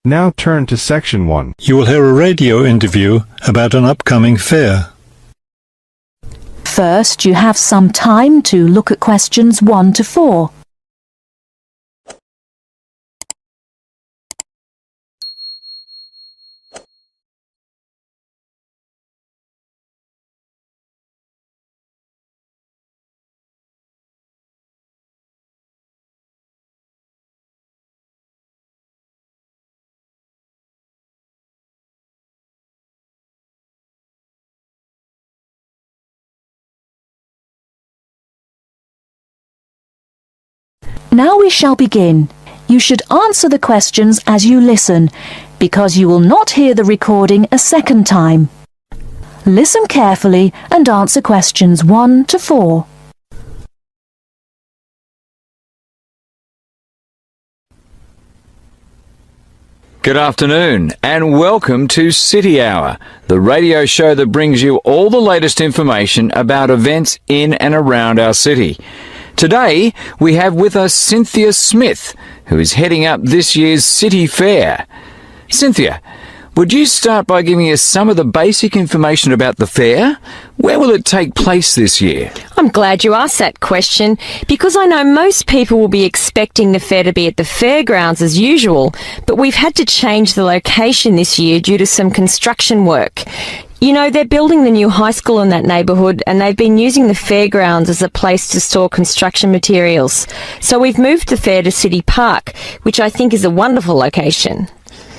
Now turn to Section 1. You will hear a radio interview about an upcoming fair. First, you have some time to look at questions 1 to 4. Now we shall begin. You should answer the questions as you listen, because you will not hear the recording a second time. Listen carefully and answer questions 1 to 4. Good afternoon and welcome to City Hour, the radio show that brings you all the latest information about events in and around our city. Today, we have with us Cynthia Smith, who is heading up this year's City Fair. Cynthia, would you start by giving us some of the basic information about the fair? Where will it take place this year? I'm glad you asked that question, because I know most people will be expecting the fair to be at the fairgrounds as usual, but we've had to change the location this year due to some construction work. You know, they're building the new high school in that neighbourhood, and they've been using the fairgrounds as a place to store construction materials. So we've moved the fair to City Park, which I think is a wonderful location.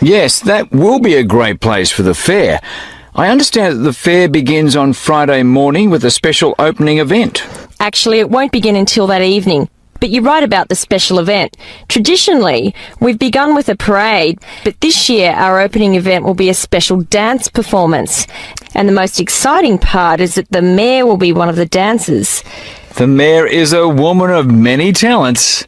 Yes, that will be a great place for the fair. I understand that the fair begins on Friday morning with a special opening event. Actually, it won't begin until that evening. But you're right about the special event. Traditionally, we've begun with a parade, but this year our opening event will be a special dance performance. And the most exciting part is that the mayor will be one of the dancers. The mayor is a woman of many talents.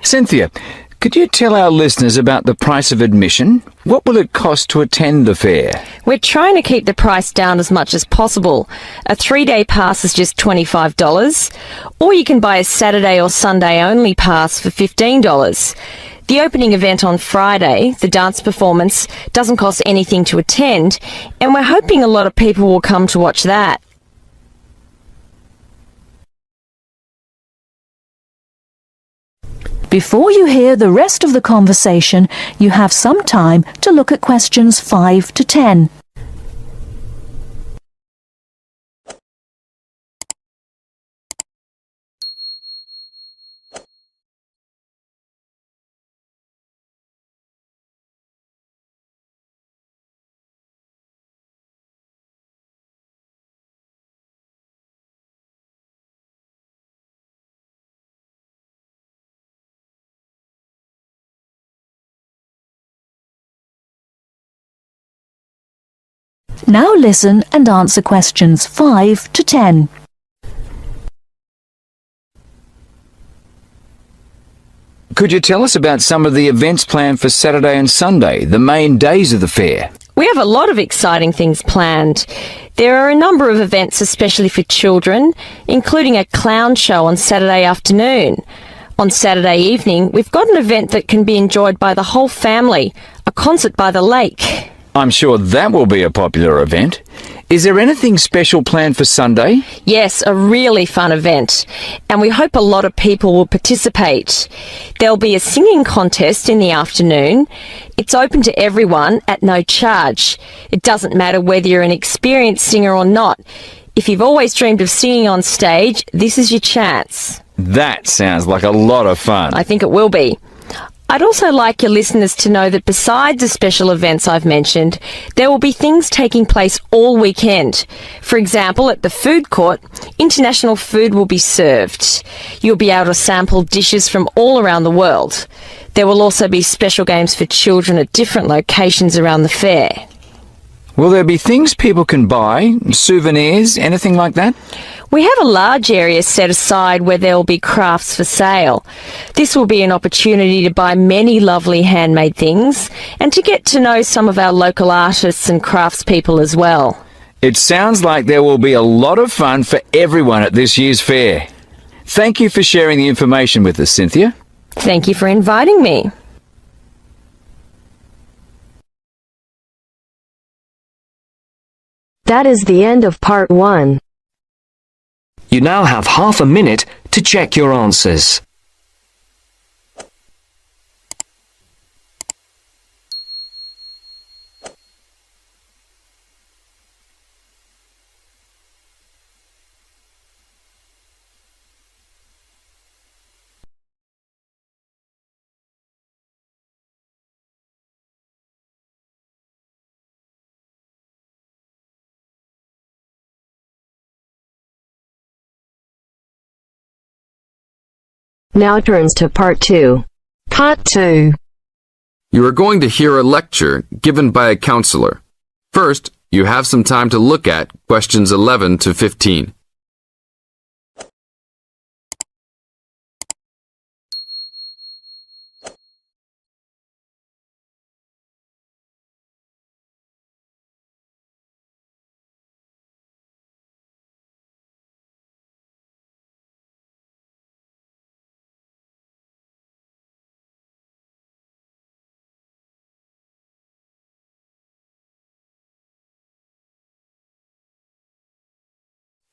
Cynthia, could you tell our listeners about the price of admission? What will it cost to attend the fair? We're trying to keep the price down as much as possible. A 3-day pass is just $25, or you can buy a Saturday or Sunday only pass for $15. The opening event on Friday, the dance performance, doesn't cost anything to attend, and we're hoping a lot of people will come to watch that. Before you hear the rest of the conversation, you have some time to look at questions 5 to 10. Now listen and answer questions 5 to 10. Could you tell us about some of the events planned for Saturday and Sunday, the main days of the fair? We have a lot of exciting things planned. There are a number of events especially for children, including a clown show on Saturday afternoon. On Saturday evening, we've got an event that can be enjoyed by the whole family, a concert by the lake. I'm sure that will be a popular event. Is there anything special planned for Sunday? Yes, a really fun event, and we hope a lot of people will participate. There'll be a singing contest in the afternoon. It's open to everyone at no charge. It doesn't matter whether you're an experienced singer or not. If you've always dreamed of singing on stage, this is your chance. That sounds like a lot of fun. I think it will be. I'd also like your listeners to know that besides the special events I've mentioned, there will be things taking place all weekend. For example, at the food court, international food will be served. You'll be able to sample dishes from all around the world. There will also be special games for children at different locations around the fair. Will there be things people can buy, souvenirs, anything like that? We have a large area set aside where there will be crafts for sale. This will be an opportunity to buy many lovely handmade things and to get to know some of our local artists and craftspeople as well. It sounds like there will be a lot of fun for everyone at this year's fair. Thank you for sharing the information with us, Cynthia. Thank you for inviting me. That is the end of part 1. You now have half a minute to check your answers. Now turns to part 2. Part 2. You are going to hear a lecture given by a counselor. First, you have some time to look at questions 11 to 15.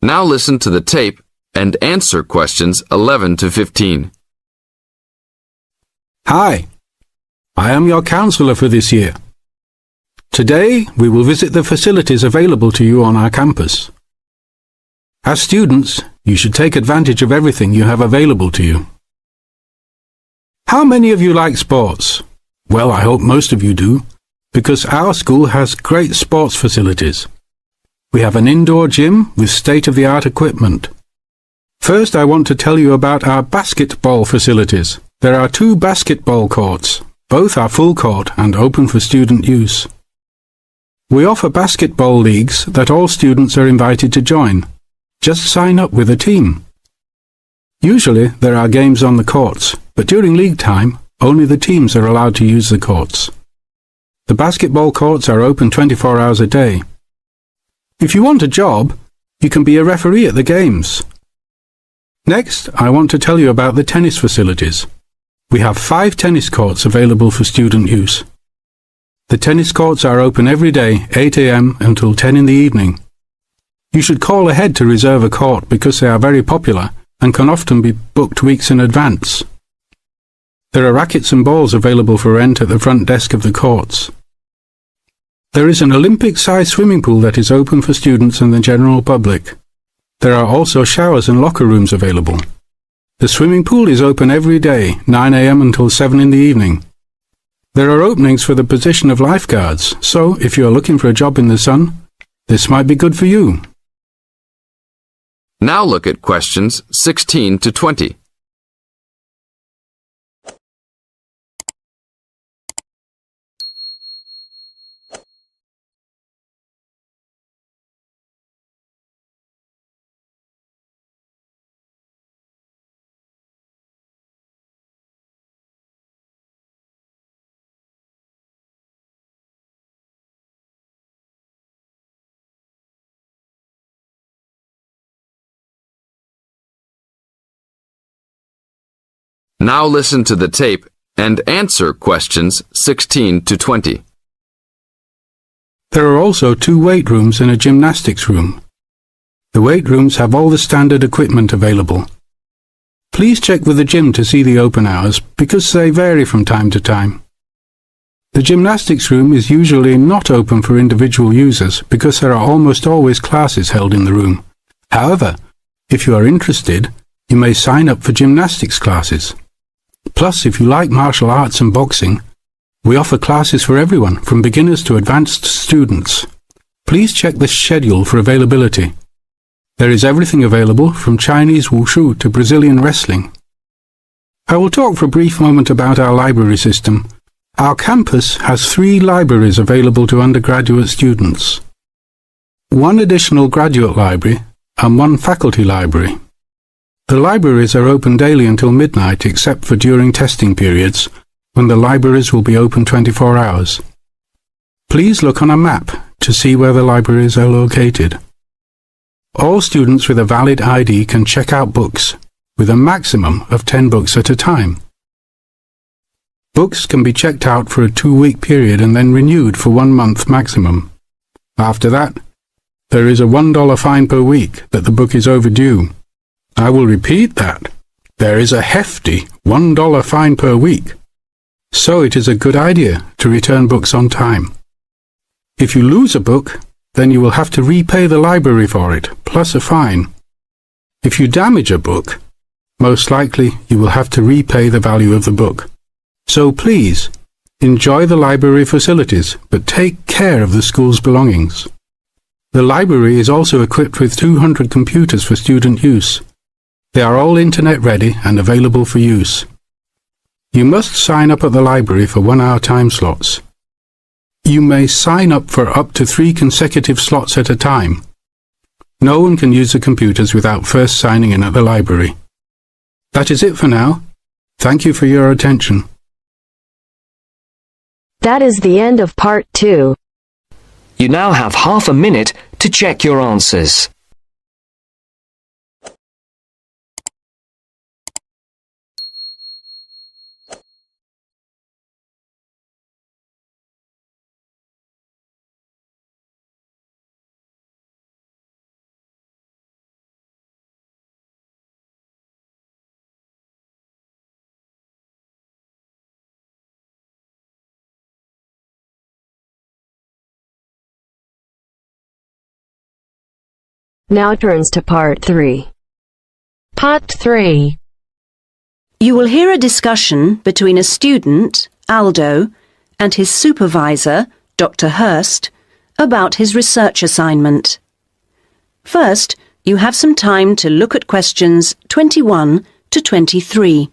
Now listen to the tape and answer questions 11 to 15. Hi, I am your counselor for this year. Today, we will visit the facilities available to you on our campus. As students, you should take advantage of everything you have available to you. How many of you like sports? Well, I hope most of you do, because our school has great sports facilities. We have an indoor gym with state-of-the-art equipment. First, I want to tell you about our basketball facilities. There are 2 basketball courts. Both are full court and open for student use. We offer basketball leagues that all students are invited to join. Just sign up with a team. Usually, there are games on the courts, but during league time, only the teams are allowed to use the courts. The basketball courts are open 24 hours a day. If you want a job, you can be a referee at the games. Next, I want to tell you about the tennis facilities. We have 5 tennis courts available for student use. The tennis courts are open every day, 8 a.m. until 10 in the evening. You should call ahead to reserve a court because they are very popular and can often be booked weeks in advance. There are rackets and balls available for rent at the front desk of the courts. There is an Olympic-sized swimming pool that is open for students and the general public. There are also showers and locker rooms available. The swimming pool is open every day, 9 a.m. until 7 in the evening. There are openings for the position of lifeguards, so if you are looking for a job in the sun, this might be good for you. Now look at questions 16 to 20. Now listen to the tape and answer questions 16 to 20. There are also 2 weight rooms and a gymnastics room. The weight rooms have all the standard equipment available. Please check with the gym to see the open hours because they vary from time to time. The gymnastics room is usually not open for individual users because there are almost always classes held in the room. However, if you are interested, you may sign up for gymnastics classes. Plus, if you like martial arts and boxing, we offer classes for everyone, from beginners to advanced students. Please check the schedule for availability. There is everything available, from Chinese wushu to Brazilian wrestling. I will talk for a brief moment about our library system. Our campus has 3 libraries available to undergraduate students, 1 additional graduate library, and 1 faculty library. The libraries are open daily until midnight except for during testing periods, when the libraries will be open 24 hours. Please look on a map to see where the libraries are located. All students with a valid ID can check out books, with a maximum of 10 books at a time. Books can be checked out for a 2-week period and then renewed for 1 month maximum. After that, there is a $1 fine per week that the book is overdue. I will repeat that. There is a hefty $1 fine per week. So it is a good idea to return books on time. If you lose a book, then you will have to repay the library for it, plus a fine. If you damage a book, most likely you will have to repay the value of the book. So please, enjoy the library facilities, but take care of the school's belongings. The library is also equipped with 200 computers for student use. They are all internet ready and available for use. You must sign up at the library for 1-hour time slots. You may sign up for up to 3 consecutive slots at a time. No one can use the computers without first signing in at the library. That is it for now. Thank you for your attention. That is the end of part 2. You now have half a minute to check your answers. Now turns to part 3. Part 3. You will hear a discussion between a student, Aldo, and his supervisor, Dr. Hurst, about his research assignment. First, you have some time to look at questions 21 to 23.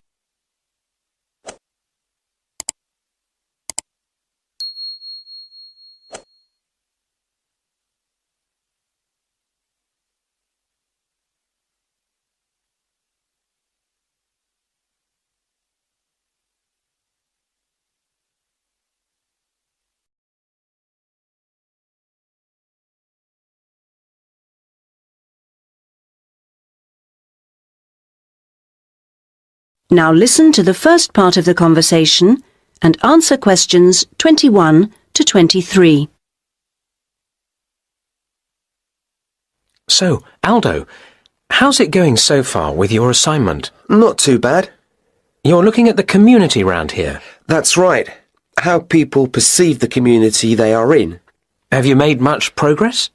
Now listen to the first part of the conversation and answer questions 21 to 23. So, Aldo, how's it going so far with your assignment? Not too bad. You're looking at the community round here. That's right. How people perceive the community they are in. Have you made much progress?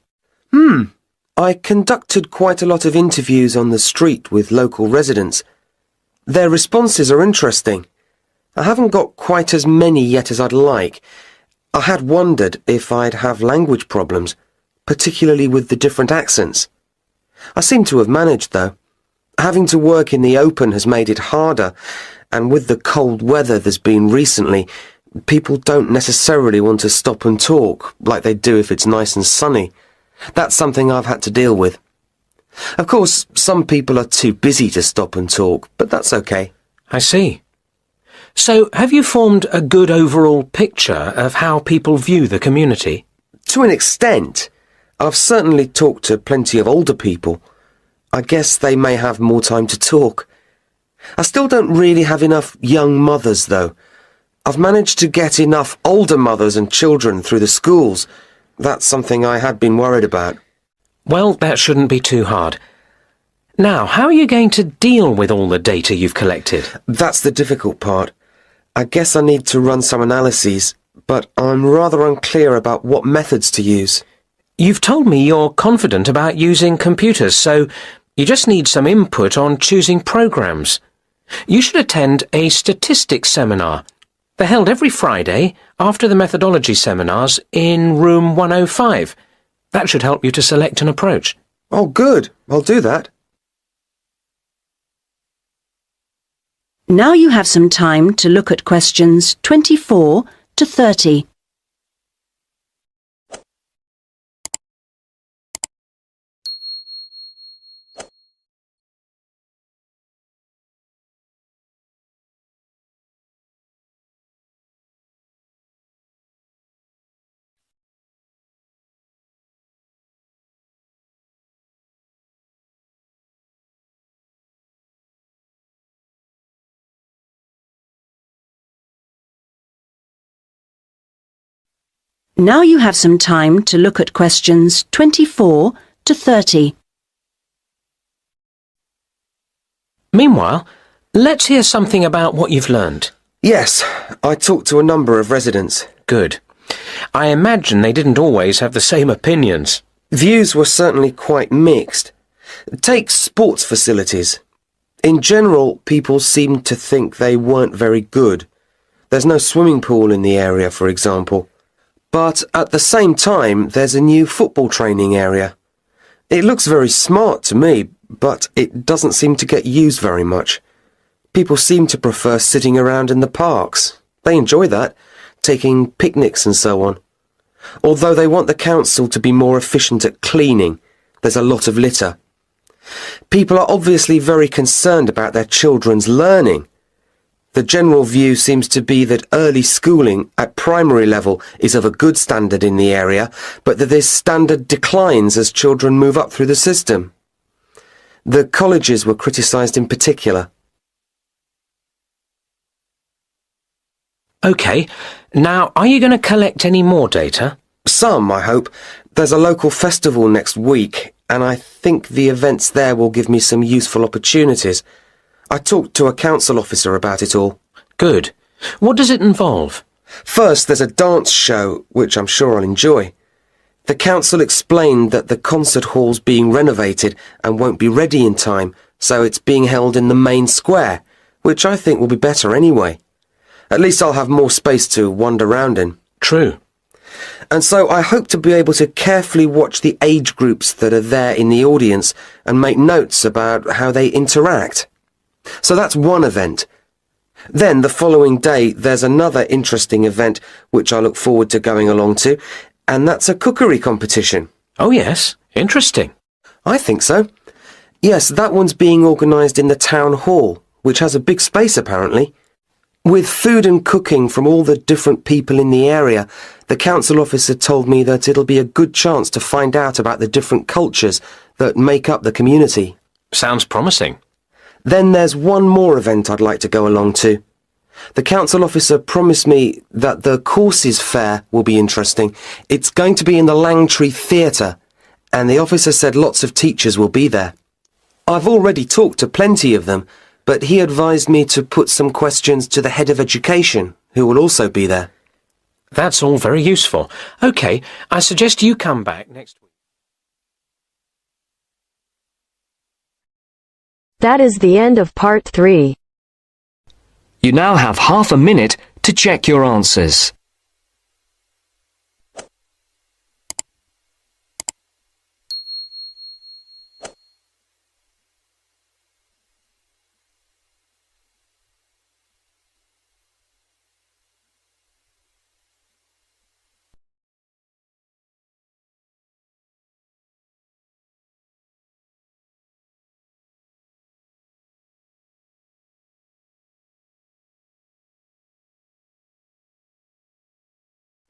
I conducted quite a lot of interviews on the street with local residents. Their responses are interesting. I haven't got quite as many yet as I'd like. I had wondered if I'd have language problems, particularly with the different accents. I seem to have managed, though. Having to work in the open has made it harder, and with the cold weather there's been recently, people don't necessarily want to stop and talk like they do if it's nice and sunny. That's something I've had to deal with. Of course, some people are too busy to stop and talk, but that's okay. I see. So, have you formed a good overall picture of how people view the community? To an extent. I've certainly talked to plenty of older people. I guess they may have more time to talk. I still don't really have enough young mothers, though. I've managed to get enough older mothers and children through the schools. That's something I had been worried about. Well, that shouldn't be too hard. Now, how are you going to deal with all the data you've collected? That's the difficult part. I guess I need to run some analyses, but I'm rather unclear about what methods to use. You've told me you're confident about using computers, so you just need some input on choosing programs. You should attend a statistics seminar. They're held every Friday after the methodology seminars in room 105. That should help you to select an approach. Oh, good. I'll do that. Now you have some time to look at questions 24 to 30. Now you have some time to look at questions 24 to 30. Meanwhile, let's hear something about what you've learned. Yes, I talked to a number of residents. Good. I imagine they didn't always have the same opinions. Views were certainly quite mixed. Take sports facilities. In general, people seemed to think they weren't very good. There's no swimming pool in the area, for example. But at the same time, there's a new football training area. It looks very smart to me, but it doesn't seem to get used very much. People seem to prefer sitting around in the parks. They enjoy that, taking picnics and so on. Although they want the council to be more efficient at cleaning, there's a lot of litter. People are obviously very concerned about their children's learning. The general view seems to be that early schooling at primary level is of a good standard in the area, but that this standard declines as children move up through the system. The colleges were criticised in particular. OK, now are you going to collect any more data? Some, I hope. There's a local festival next week, and I think the events there will give me some useful opportunities. I talked to a council officer about it all. Good. What does it involve? First, there's a dance show, which I'm sure I'll enjoy. The council explained that the concert hall's being renovated and won't be ready in time, so it's being held in the main square, which I think will be better anyway. At least I'll have more space to wander around in. True. And so I hope to be able to carefully watch the age groups that are there in the audience and make notes about how they interact. So that's one event. Then the following day there's another interesting event which I look forward to going along to, and that's a cookery competition. Oh yes, interesting. I think so. Yes, that one's being organised in the town hall, which has a big space apparently. With food and cooking from all the different people in the area, the council officer told me that it'll be a good chance to find out about the different cultures that make up the community. Sounds promising. Then there's one more event I'd like to go along to. The council officer promised me that the courses fair will be interesting. It's going to be in the Langtree Theatre, and the officer said lots of teachers will be there. I've already talked to plenty of them, but he advised me to put some questions to the head of education, who will also be there. That's all very useful. OK, I suggest you come back next week. That is the end of part 3. You now have half a minute to check your answers.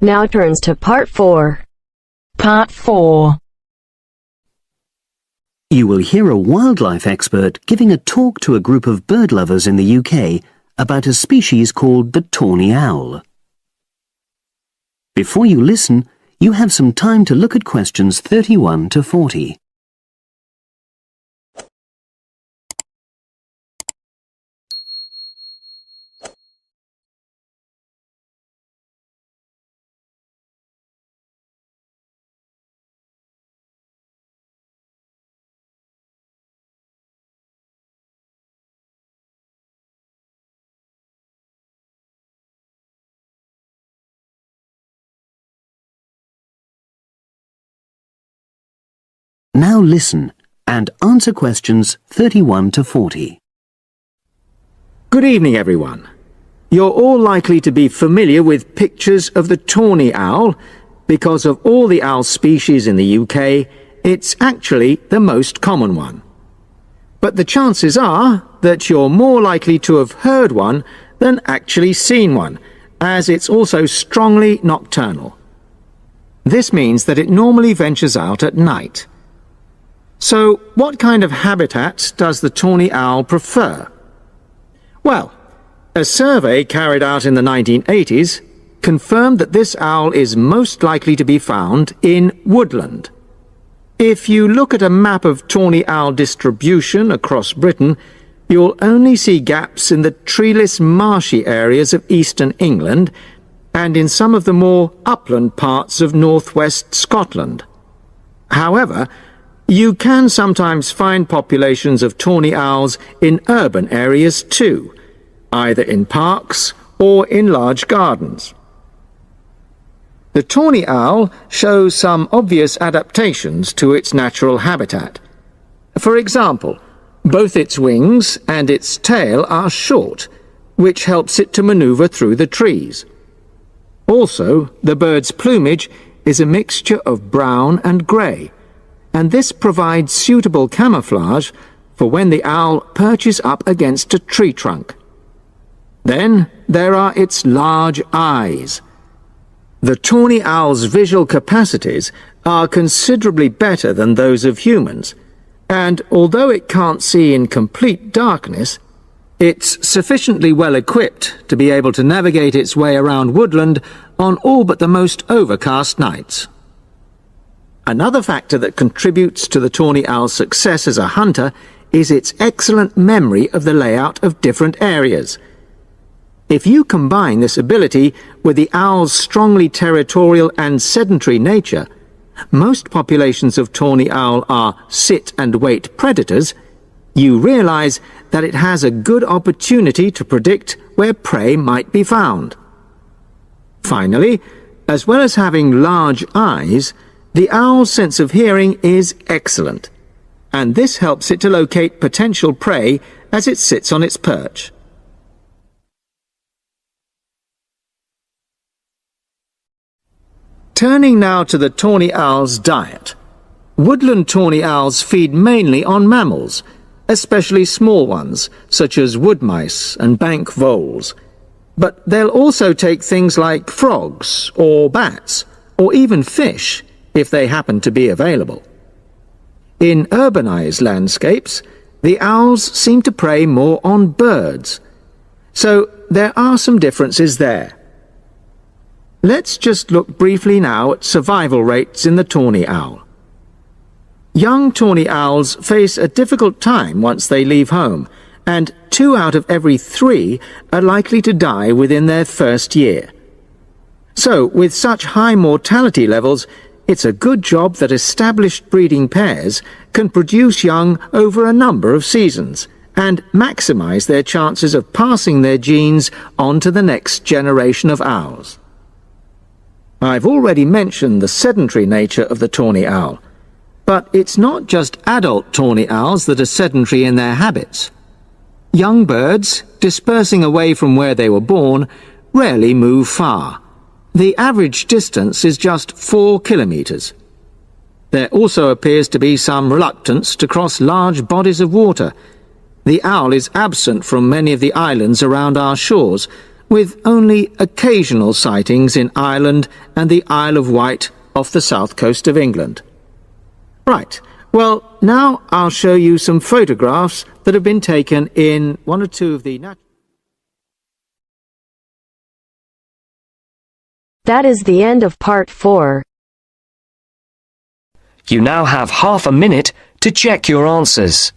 Now turns to part 4. Part 4. You will hear a wildlife expert giving a talk to a group of bird lovers in the UK about a species called the tawny owl. Before you listen, you have some time to look at questions 31 to 40. Now listen and answer questions 31 to 40. Good evening, everyone. You're all likely to be familiar with pictures of the tawny owl. Because of all the owl species in the UK, it's actually the most common one. But the chances are that you're more likely to have heard one than actually seen one, as it's also strongly nocturnal. This means that it normally ventures out at night. So, what kind of habitat does the tawny owl prefer? Well, a survey carried out in the 1980s confirmed that this owl is most likely to be found in woodland. If you look at a map of tawny owl distribution across Britain, you'll only see gaps in the treeless marshy areas of eastern England and in some of the more upland parts of northwest Scotland. However, you can sometimes find populations of tawny owls in urban areas too, either in parks or in large gardens. The tawny owl shows some obvious adaptations to its natural habitat. For example, both its wings and its tail are short, which helps it to maneuver through the trees. Also, the bird's plumage is a mixture of brown and grey, and this provides suitable camouflage for when the owl perches up against a tree trunk. Then there are its large eyes. The tawny owl's visual capacities are considerably better than those of humans, and although it can't see in complete darkness, it's sufficiently well equipped to be able to navigate its way around woodland on all but the most overcast nights. Another factor that contributes to the tawny owl's success as a hunter is its excellent memory of the layout of different areas. If you combine this ability with the owl's strongly territorial and sedentary nature, most populations of tawny owl are sit-and-wait predators, you realize that it has a good opportunity to predict where prey might be found. Finally, as well as having large eyes, the owl's sense of hearing is excellent, and this helps it to locate potential prey as it sits on its perch. Turning now to the tawny owl's diet. Woodland tawny owls feed mainly on mammals, especially small ones, such as wood mice and bank voles. But they'll also take things like frogs or bats, or even fish, if they happen to be available. In urbanized landscapes, the owls seem to prey more on birds. So there are some differences there. Let's just look briefly now at survival rates in the tawny owl. Young tawny owls face a difficult time once they leave home, and 2 out of every 3 are likely to die within their first year. So, with such high mortality levels, it's a good job that established breeding pairs can produce young over a number of seasons and maximize their chances of passing their genes on to the next generation of owls. I've already mentioned the sedentary nature of the tawny owl, but it's not just adult tawny owls that are sedentary in their habits. Young birds, dispersing away from where they were born, rarely move far. The average distance is just 4 kilometers. There also appears to be some reluctance to cross large bodies of water. The owl is absent from many of the islands around our shores, with only occasional sightings in Ireland and the Isle of Wight off the south coast of England. Right, well, now I'll show you some photographs that have been taken in one or two of the That is the end of part 4. You now have half a minute to check your answers.